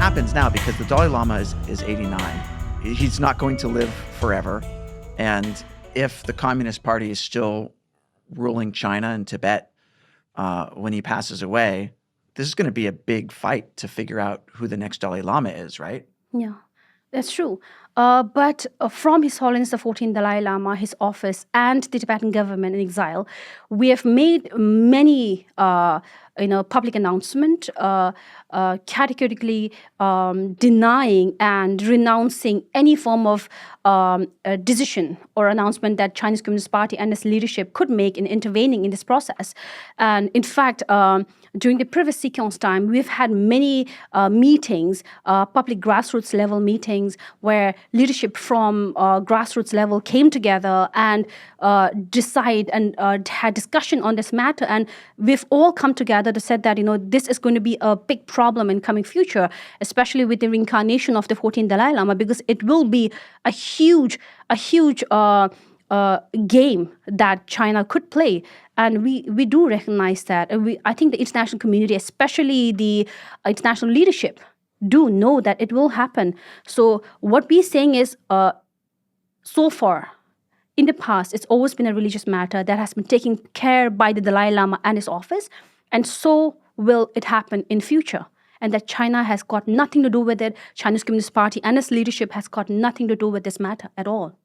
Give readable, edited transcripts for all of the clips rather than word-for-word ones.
happens now, because the Dalai Lama is 89. He's not going to live forever. And if the Communist Party is still ruling China and Tibet when he passes away, this is going to be a big fight to figure out who the next Dalai Lama is, right? Yeah, that's true. But from His Holiness the 14th Dalai Lama, his office, and the Tibetan government in exile, we have made many public announcement categorically denying and renouncing any form of decision or announcement that Chinese Communist Party and its leadership could make in intervening in this process. And in fact, during the previous sequence time, we've had many meetings, public grassroots level meetings, where leadership from grassroots level came together and decide and had discussion on this matter. And we've all come together to say that, this is going to be a big problem in coming future, especially with the reincarnation of the 14th Dalai Lama, because it will be a huge game that China could play. And we do recognize that. And I think the international community, especially the international leadership, do know that it will happen. So what we're saying is, so far, in the past, it's always been a religious matter that has been taken care by the Dalai Lama and his office, and so will it happen in future. And that China has got nothing to do with it. Chinese Communist Party and its leadership has got nothing to do with this matter at all.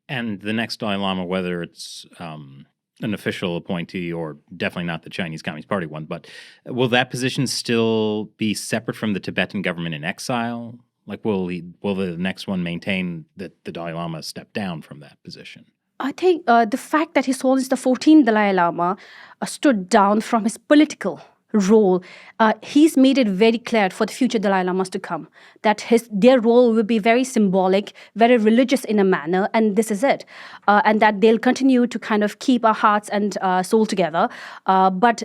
And the next Dalai Lama, whether it's an official appointee or definitely not the Chinese Communist Party one, but will that position still be separate from the Tibetan government in exile? Like, will the next one maintain that the Dalai Lama step down from that position? I think the fact that His Holiness the 14th Dalai Lama stood down from his political role, he's made it very clear for the future Dalai Lamas to come that their role will be very symbolic, very religious in a manner, and this is it. And that they'll continue to kind of keep our hearts and soul together, but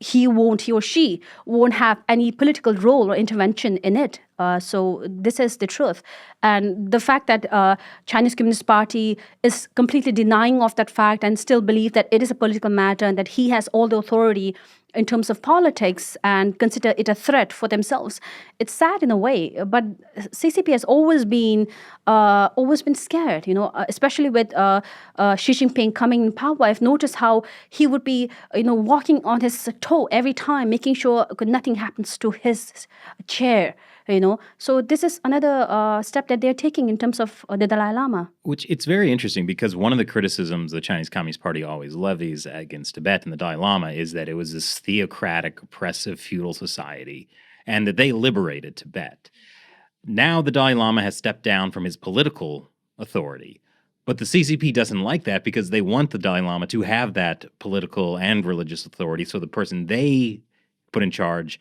he or she won't have any political role or intervention in it. So this is the truth. And the fact that Chinese Communist Party is completely denying of that fact and still believe that it is a political matter and that he has all the authority in terms of politics and consider it a threat for themselves. It's sad in a way, but CCP has always been scared, especially with Xi Jinping coming in power. I've noticed how he would be, walking on his toe every time, making sure nothing happens to his chair. So this is another step that they're taking in terms of the Dalai Lama. Which it's very interesting, because one of the criticisms the Chinese Communist Party always levies against Tibet and the Dalai Lama is that it was this theocratic, oppressive, feudal society, and that they liberated Tibet. Now the Dalai Lama has stepped down from his political authority, but the CCP doesn't like that because they want the Dalai Lama to have that political and religious authority, so the person they put in charge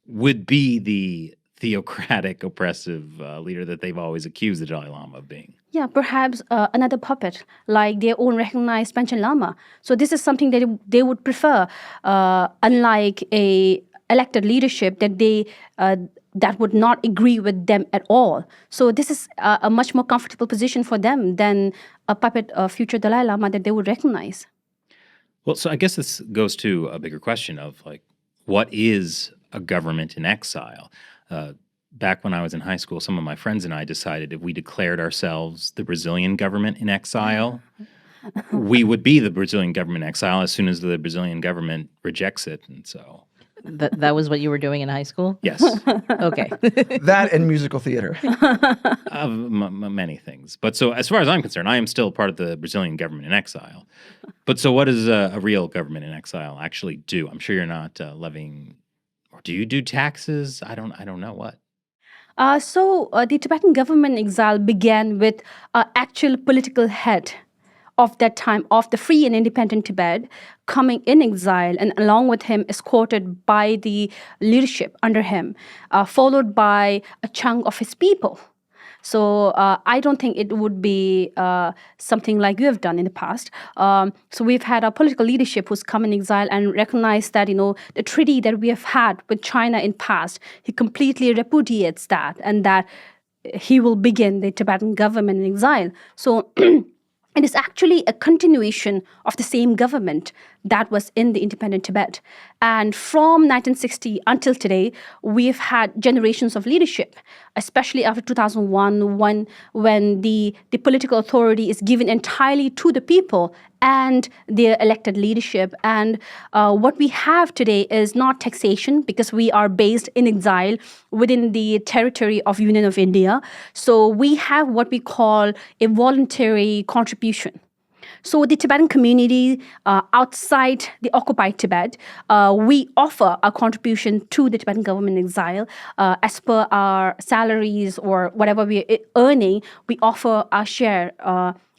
would be the theocratic, oppressive leader that they've always accused the Dalai Lama of being. Yeah, perhaps another puppet, like their own recognized Panchen Lama. So this is something that they would prefer, unlike a elected leadership that would not agree with them at all. So this is a much more comfortable position for them than a puppet future Dalai Lama that they would recognize. Well, so I guess this goes to a bigger question of, like, what is a government in exile? Back when I was in high school, some of my friends and I decided if we declared ourselves the Brazilian government in exile, we would be the Brazilian government in exile as soon as the Brazilian government rejects it. And so... That was what you were doing in high school? Yes. Okay. That and musical theater. Many things. But so as far as I'm concerned, I am still part of the Brazilian government in exile. But so what does a real government in exile actually do? I'm sure you're not levying... Or do you do taxes? I don't know what. So the Tibetan government in exile began with actual political head of that time of the free and independent Tibet coming in exile, and along with him escorted by the leadership under him, followed by a chunk of his people. So I don't think it would be something like you have done in the past. So we've had a political leadership who's come in exile and recognized that, the treaty that we have had with China in past, he completely repudiates that, and that he will begin the Tibetan government in exile. So It is actually a continuation of the same government that was in the independent Tibet. And from 1960 until today, we've had generations of leadership, especially after 2001, when the political authority is given entirely to the people and their elected leadership. And what we have today is not taxation, because we are based in exile within the territory of Union of India. So we have what we call a voluntary contribution. So the Tibetan community outside the occupied Tibet, we offer a contribution to the Tibetan government in exile. As per our salaries or whatever we're earning, we offer our share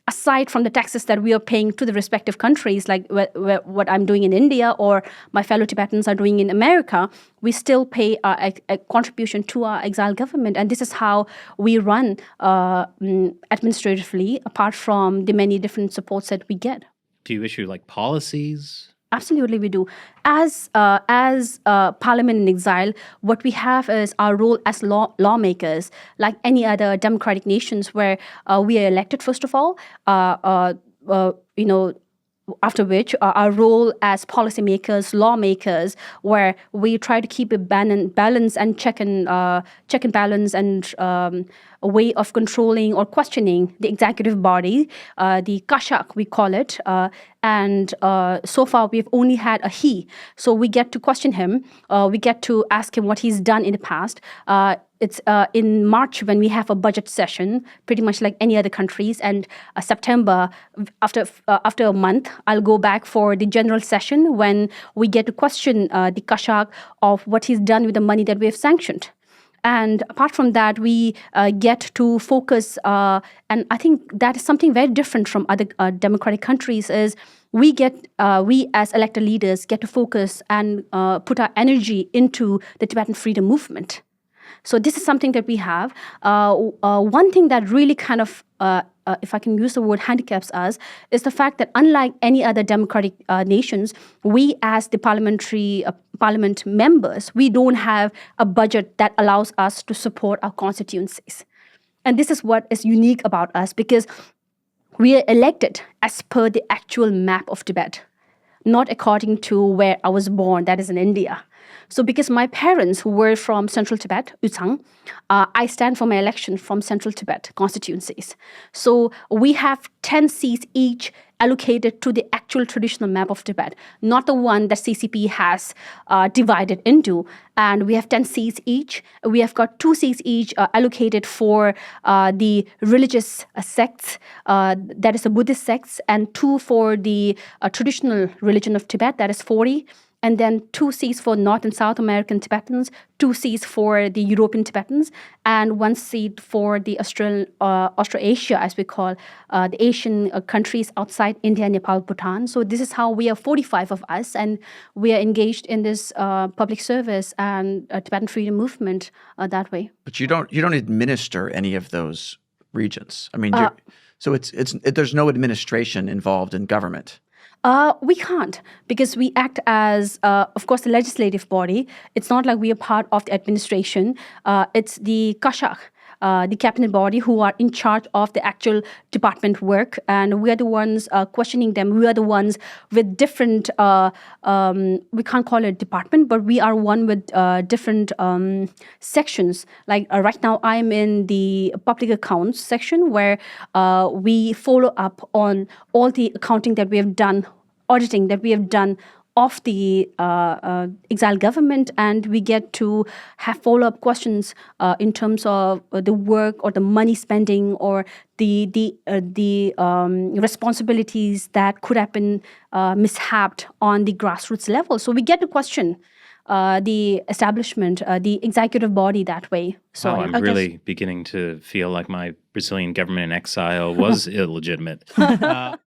aside from the taxes that we are paying to the respective countries, like what I'm doing in India or my fellow Tibetans are doing in America, we still pay a contribution to our exile government. And this is how we run administratively, apart from the many different supports that we get. Do you issue like policies? Absolutely, we do. As Parliament in exile, what we have is our role as lawmakers, like any other democratic nations, where we are elected first of all. After which, our role as policymakers, lawmakers, where we try to keep a balance and check and balance and a way of controlling or questioning the executive body, the Kashak, we call it. And so far, we've only had a he. So we get to question him. We get to ask him what he's done in the past. It's in March when we have a budget session, pretty much like any other countries. And September, after a month, I'll go back for the general session when we get to question the Kashak of what he's done with the money that we have sanctioned. And apart from that, we get to focus, and I think that is something very different from other democratic countries, is we as elected leaders get to focus and put our energy into the Tibetan freedom movement. So this is something that we have. One thing that really kind of, if I can use the word, handicaps us, is the fact that unlike any other democratic nations, we as the parliament members, we don't have a budget that allows us to support our constituencies. And this is what is unique about us, because we are elected as per the actual map of Tibet, not according to where I was born, that is in India. So because my parents who were from Central Tibet, Utsang, I stand for my election from Central Tibet constituencies. So we have 10 seats each allocated to the actual traditional map of Tibet, not the one that CCP has divided into. And we have 10 seats each. We have got 2 seats each allocated for the religious sects, that is the Buddhist sects, and 2 for the traditional religion of Tibet, that is 40. And then 2 seats for North and South American Tibetans, 2 seats for the European Tibetans, and 1 seat for the Australasia, as we call the Asian countries outside India, Nepal, Bhutan. So this is how we are 45 of us, and we are engaged in this public service and Tibetan freedom movement that way. But you don't administer any of those regions. I mean, so there's no administration involved in government. We can't, because we act as, of course, the legislative body. It's not like we are part of the administration. It's the Kashak, the cabinet body, who are in charge of the actual department work. And we are the ones questioning them. We are the ones with different, we can't call it department, but we are one with different sections. Like right now, I'm in the public accounts section, where we follow up on all the accounting that we have done, auditing that we have done of the exile government, and we get to have follow-up questions in terms of the work or the money spending or the responsibilities that could have been mishapped on the grassroots level. So we get to question the establishment, the executive body that way. So I'm really beginning to feel like my Brazilian government in exile was illegitimate.